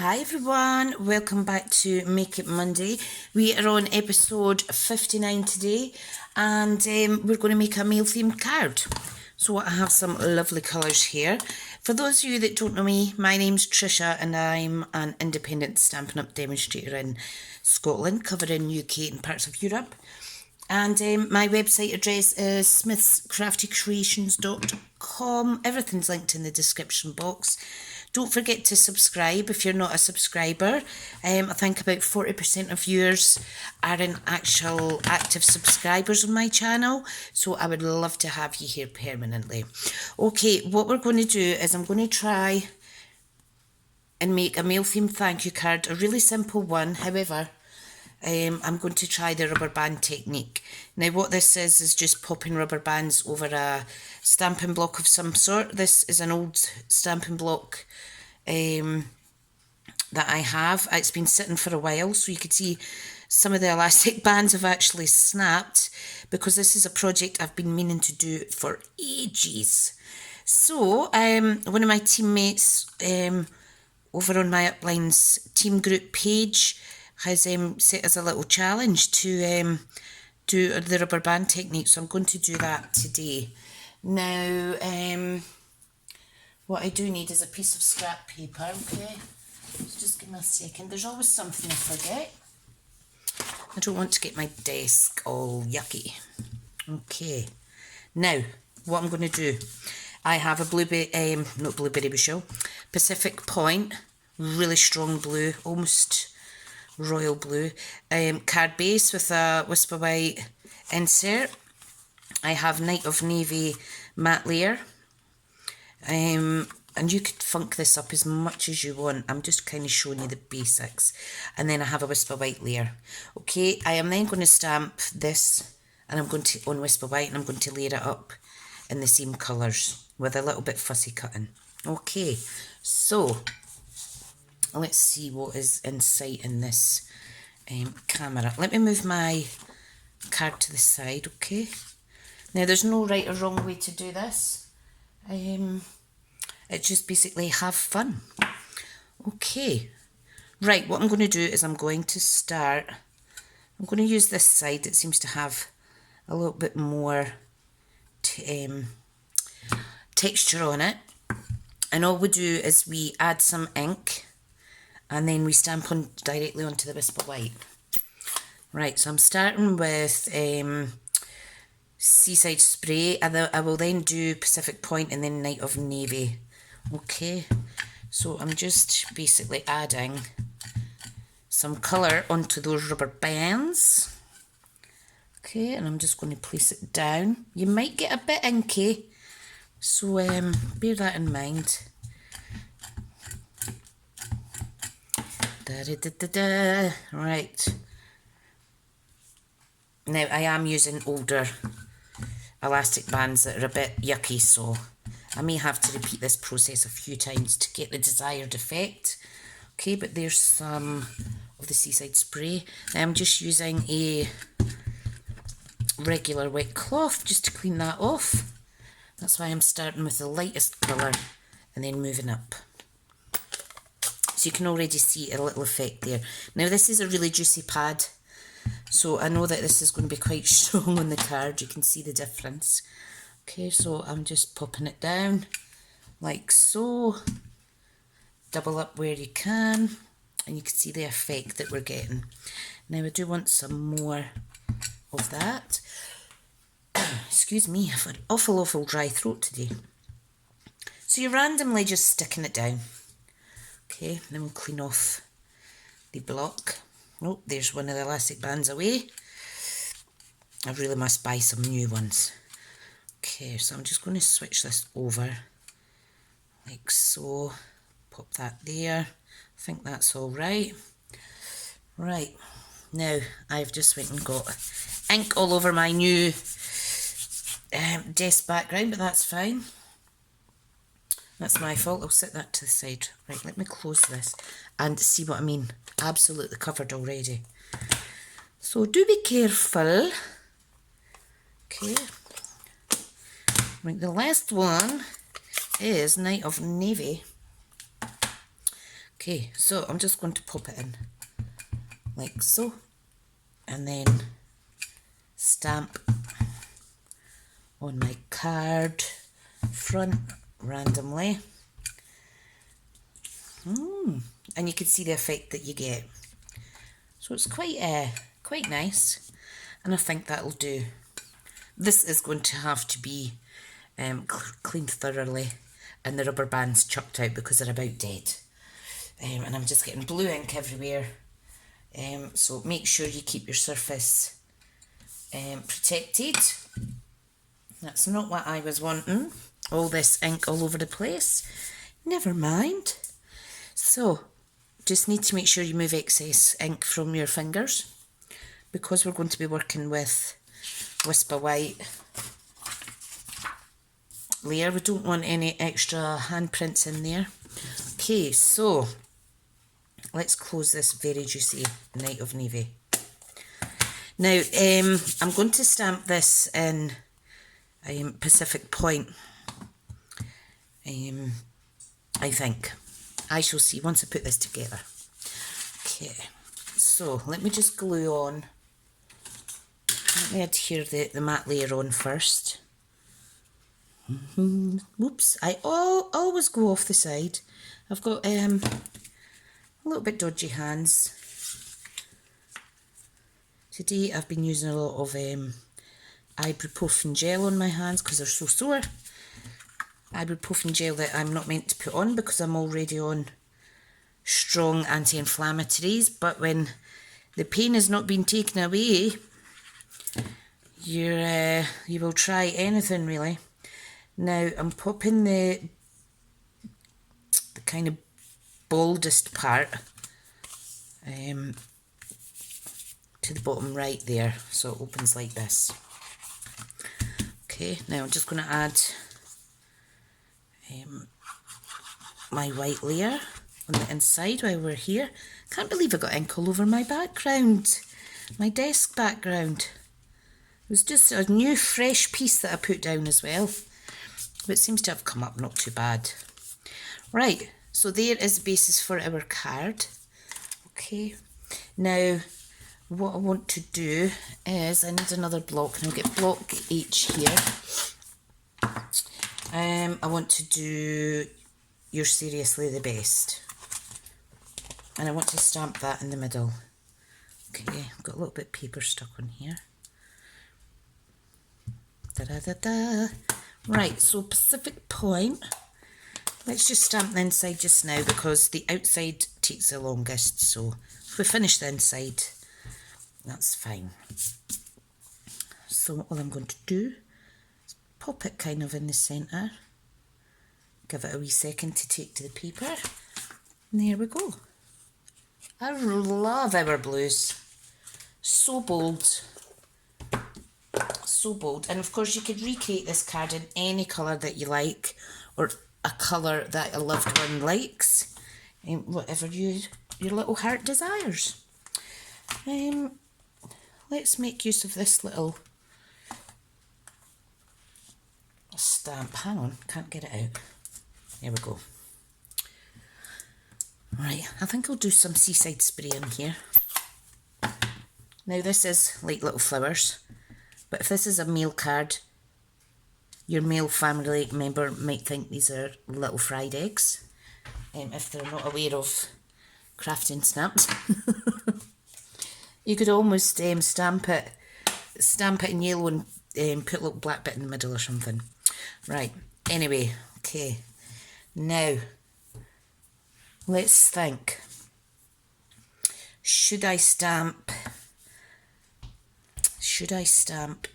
Hi everyone, welcome back to Make It Monday. We are on episode 59 today and we're going to make a male themed card. So I have some lovely colours here. For those of you that don't know me, my name's Tricia and I'm an independent Stampin' Up demonstrator in Scotland, covering UK and parts of Europe. And my website address is smithscraftycreations.com. Everything's linked in the description box. Don't forget to subscribe if you're not a subscriber. I think about 40% of viewers are in actual active subscribers on my channel, so I would love to have you here permanently. Okay, what we're going to do is I'm going to try and make a male themed thank you card, a really simple one. However, I'm going to try the rubber band technique. Now what this is just popping rubber bands over a stamping block of some sort. This is an old stamping block that I have. It's been sitting for a while, so you can see some of the elastic bands have actually snapped because this is a project I've been meaning to do for ages. So one of my teammates over on my Upline's team group page has set us a little challenge to do the rubber band technique, so I'm going to do that today. Now, what I do need is a piece of scrap paper, okay? So just give me a second. There's always something I forget. I don't want to get my desk all yucky. Okay. Now, what I'm going to do, I have a not blueberry bushel, Pacific Point, really strong blue, almost royal blue, card base with a Whisper White insert. I have Night of Navy matte layer, and you could funk this up as much as you want. I'm just kind of showing you the basics. And then I have a Whisper White layer. Okay, I am then going to stamp this, and I'm going to on Whisper White, and I'm going to layer it up in the same colours with a little bit fussy cutting. Okay, so let's see what is in sight in this camera. Let me move my card to the side, okay? Now, there's no right or wrong way to do this. It's just basically have fun. Okay. Right, what I'm going to do is I'm going to use this side that seems to have a little bit more texture on it. And all we do is we add some ink and then we stamp directly onto the Whisper White. Right, so I'm starting with Seaside Spray. I will then do Pacific Point and then Night of Navy. Okay, so I'm just basically adding some colour onto those rubber bands. Okay, and I'm just going to place it down. You might get a bit inky, so bear that in mind. Right. Now I am using older elastic bands that are a bit yucky, so I may have to repeat this process a few times to get the desired effect. Okay, but there's some of the Seaside Spray. Now I'm just using a regular wet cloth just to clean that off. That's why I'm starting with the lightest colour and then moving up. So you can already see a little effect there. Now this is a really juicy pad, so I know that this is going to be quite strong on the card. You can see the difference. Okay, so I'm just popping it down like so. Double up where you can, and you can see the effect that we're getting. Now I do want some more of that. Excuse me, I've got an awful dry throat today. So you're randomly just sticking it down. Okay, then we'll clean off the block. Oh, there's one of the elastic bands away. I really must buy some new ones. Okay, so I'm just going to switch this over like so. Pop that there. I think that's all right. Right, now I've just went and got ink all over my new desk background, but that's fine. That's my fault. I'll set that to the side. Right, let me close this and see what I mean. Absolutely covered already. So do be careful. Okay. Right, the last one is Night of Navy. Okay, so I'm just going to pop it in like so, and then stamp on my card front randomly. And you can see the effect that you get. So it's quite nice, and I think that'll do. This is going to have to be cleaned thoroughly and the rubber bands chucked out because they're about dead. And I'm just getting blue ink everywhere. So make sure you keep your surface protected. That's not what I was wanting. All this ink all over the place. Never mind. So, just need to make sure you move excess ink from your fingers, because we're going to be working with Whisper White layer. We don't want any extra handprints in there. Okay, so let's close this very juicy Night of Navy. Now, I'm going to stamp this in Pacific Point. I think. I shall see once I put this together. Okay, so let me just glue on. Let me adhere the matte layer on first. Whoops, I always go off the side. I've got a little bit dodgy hands. Today I've been using a lot of ibuprofen gel on my hands because they're so sore. Ibuprofen gel that I'm not meant to put on because I'm already on strong anti-inflammatories, but when the pain is not being taken away, you will try anything really. Now I'm popping the kind of boldest part to the bottom right there, so it opens like this. Okay, now I'm just going to add my white layer on the inside while we're here. Can't believe I got ink all over my background, my desk background. It was just a new fresh piece that I put down as well, but it seems to have come up not too bad. Right, so there is the basis for our card. Okay, now what I want to do is I need another block, and I'll get block H here. I want to do You're Seriously the Best, and I want to stamp that in the middle. Okay, I've got a little bit of paper stuck on here. Da-da-da-da. Right, so Pacific Point. Let's just stamp the inside just now because the outside takes the longest, so if we finish the inside, that's fine. So all I'm going to do is pop it kind of in the centre. Give it a wee second to take to the paper. And there we go. I love our blues. So bold. So bold. And of course you could recreate this card in any colour that you like, or a colour that a loved one likes. Whatever your little heart desires. Let's make use of this little stamp. Hang on, can't get it out. There we go. Right, I think I'll do some Seaside Spray in here. Now this is like little flowers, but if this is a mail card, your male family member might think these are little fried eggs, if they're not aware of crafting stamps. You could almost stamp it in yellow and put a little black bit in the middle or something. Right, anyway, okay. Now, let's think. Should I stamp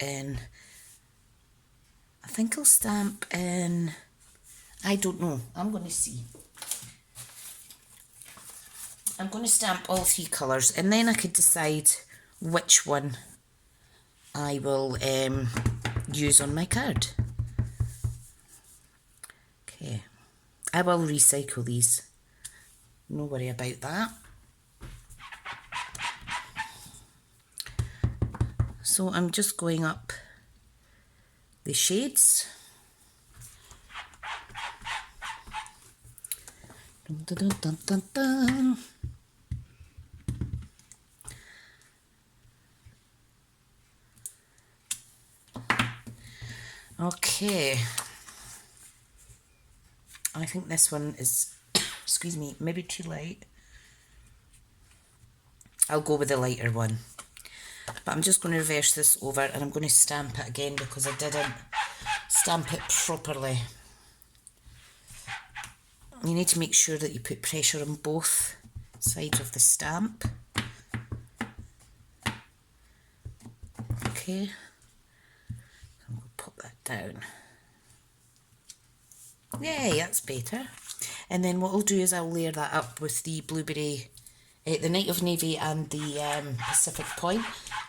in... I think I'll stamp in... I don't know. I'm going to see. I'm going to stamp all three colours, and then I could decide which one I will use on my card. Okay. I will recycle these. No worry about that. So I'm just going up the shades. Dun, dun, dun, dun, dun. Okay. I think this one is, excuse me, maybe too light. I'll go with the lighter one. But I'm just going to reverse this over and I'm going to stamp it again because I didn't stamp it properly. You need to make sure that you put pressure on both sides of the stamp. Okay. I'm going to pop that down. Yay, that's better. And then what I'll do is I'll layer that up with the blueberry, the Night of Navy and the Pacific Point.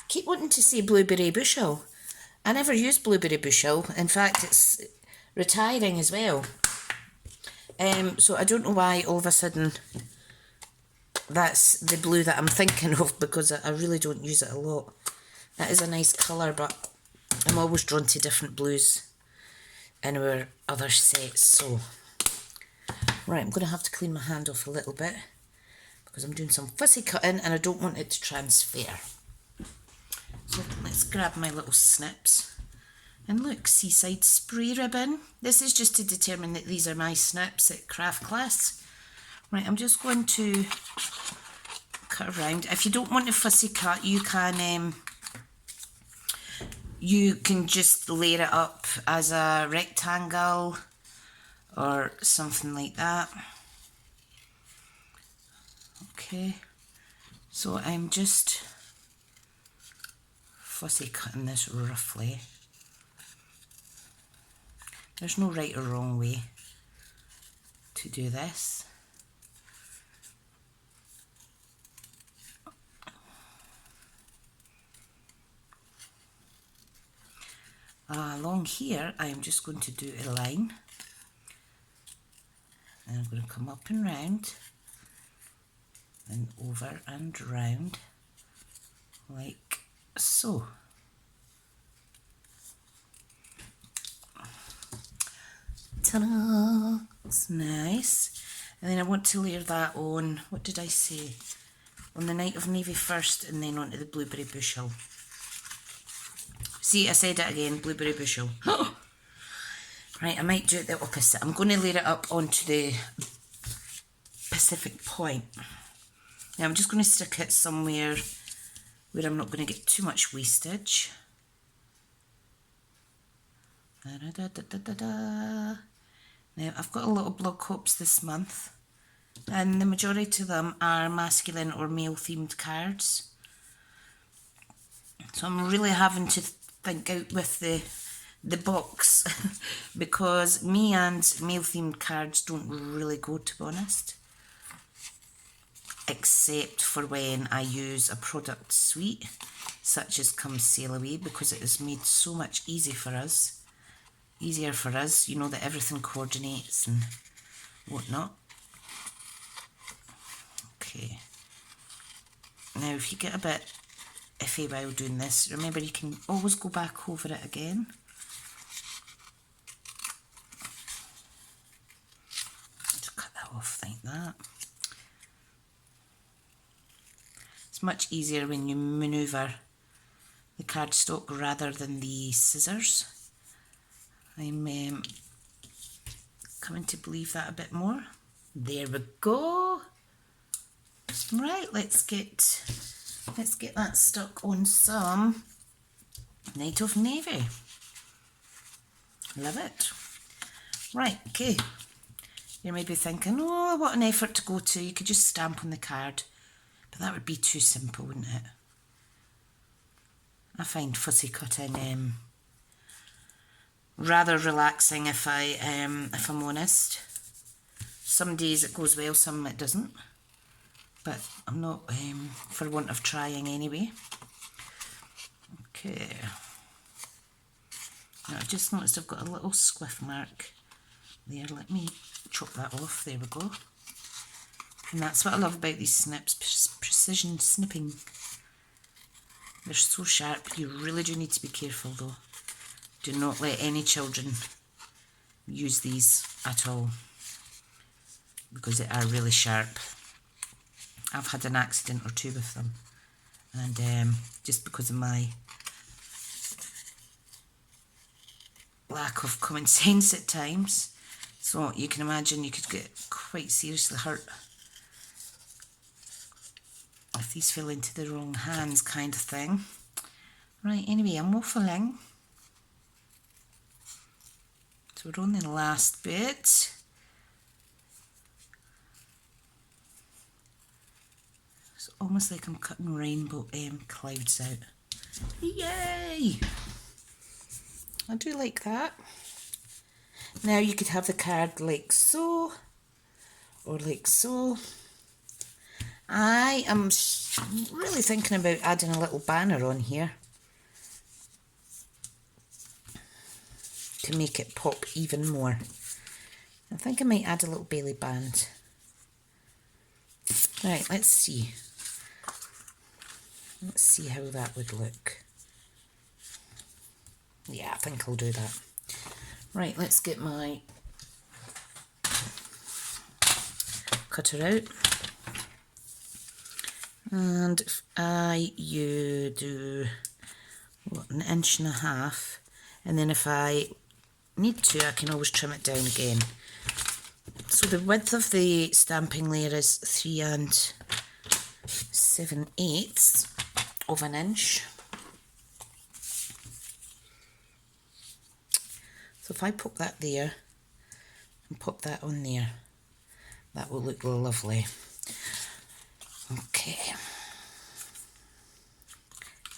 Keep wanting to say blueberry bushel. I never use blueberry bushel. In fact, it's retiring as well. So I don't know why all of a sudden that's the blue that I'm thinking of, because I really don't use it a lot. That is a nice colour, but I'm always drawn to different blues in our other sets. So, right, I'm going to have to clean my hand off a little bit because I'm doing some fussy cutting and I don't want it to transfer. So let's grab my little snips. And look, Seaside spray ribbon. This is just to determine that these are my snips at craft class. Right, I'm just going to cut around. If you don't want a fussy cut, you can just layer it up as a rectangle or something like that. Okay, so I'm just fussy cutting this roughly. There's no right or wrong way to do this. Along here, I am just going to do a line. And I'm going to come up and round, and over and round, like so. Ta-da! It's nice. And then I want to layer that on, what did I say? On the Night of Navy first, and then onto the blueberry bushel. See, I said it again, blueberry bushel. Right, I might do it the opposite. I'm going to layer it up onto the Pacific Point. Now I'm just going to stick it somewhere where I'm not going to get too much wastage. Now I've got a lot of blog hopes this month, and the majority of them are masculine or male themed cards. So I'm really having to think out with the box because me and male themed cards don't really go, to be honest, except for when I use a product suite such as Come Sail Away, because it has made so much easier for us, you know, that everything coordinates and whatnot. Okay, now if you get a bit iffy while doing this, remember you can always go back over it again. Just cut that off like that. It's much easier when you manoeuvre the cardstock rather than the scissors. I'm coming to believe that a bit more. There we go. Right, let's get that stuck on some Night of Navy. Love it. Right, okay. You may be thinking, oh, what an effort to go to. You could just stamp on the card. But that would be too simple, wouldn't it? I find fussy cutting rather relaxing if I'm honest. Some days it goes well, some it doesn't. But I'm not for want of trying anyway. Okay. Now I've just noticed I've got a little squiff mark there. Let me chop that off. There we go. And that's what I love about these snips, precision snipping. They're so sharp. You really do need to be careful though. Do not let any children use these at all. because they are really sharp. I've had an accident or two with them, and just because of my lack of common sense at times, so you can imagine you could get quite seriously hurt if these fell into the wrong hands, kind of thing. Right, anyway, I'm waffling. So we're on the last bit. It's almost like I'm cutting rainbow clouds out. Yay! I do like that. Now you could have the card like so, or like so. I am really thinking about adding a little banner on here to make it pop even more. I think I might add a little Bailey band. Right, let's see. Let's see how that would look. Yeah, I think I'll do that. Right, let's get my cutter out. And if you do, what, 1.5 inches, and then if I need to, I can always trim it down again. So the width of the stamping layer is 3 7/8 of an inch. So if I pop that there and pop that on there, that will look lovely. Okay.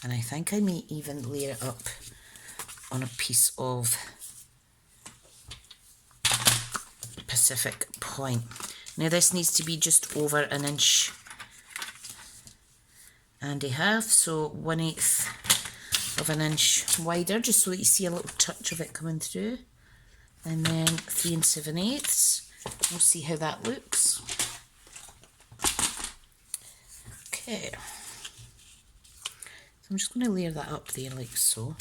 And I think I may even layer it up on a piece of Pacific Point. Now this needs to be just over 1.5 inches, so 1/8 of an inch wider, just so that you see a little touch of it coming through. And then 3 7/8. We'll see how that looks. Okay. So I'm just going to layer that up there like so.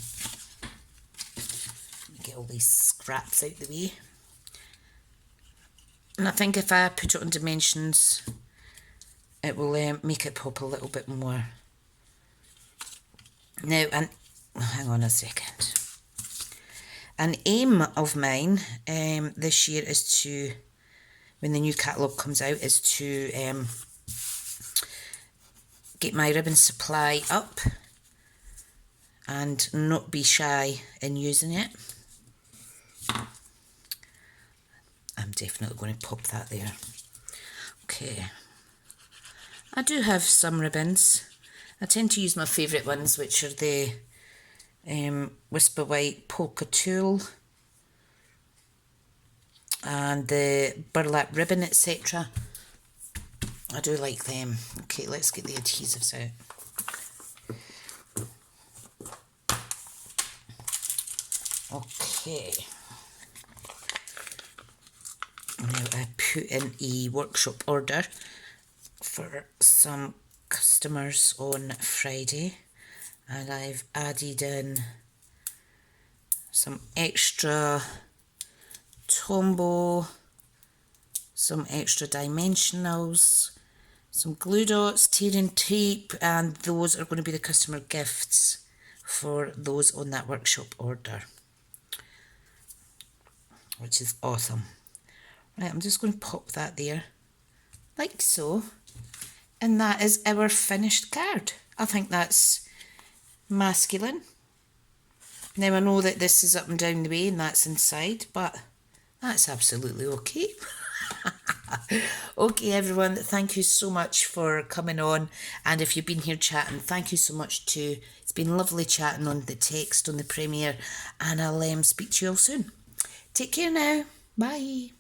Get all these scraps out the way. And I think if I put it on dimensions, it will make it pop a little bit more. Now, and hang on a second. An aim of mine this year is to, when the new catalogue comes out, is to get my ribbon supply up and not be shy in using it. I'm definitely going to pop that there. Okay. I do have some ribbons. I tend to use my favourite ones, which are the Whisper White Polka Tulle and the burlap ribbon, etc. I do like them. Okay, let's get the adhesives out. Okay. Now I put in a workshop order for some customers on Friday, and I've added in some extra Tombow, some extra dimensionals, some glue dots, tearing tape, and those are going to be the customer gifts for those on that workshop order, which is awesome. Right, I'm just going to pop that there, like so, and that is our finished card. I think that's masculine. Now I know that this is up and down the way and that's inside, but that's absolutely okay. Okay everyone, thank you so much for coming on, and if you've been here chatting, thank you so much too. It's been lovely chatting on the text on the premiere, and I'll speak to you all soon. Take care now. Bye.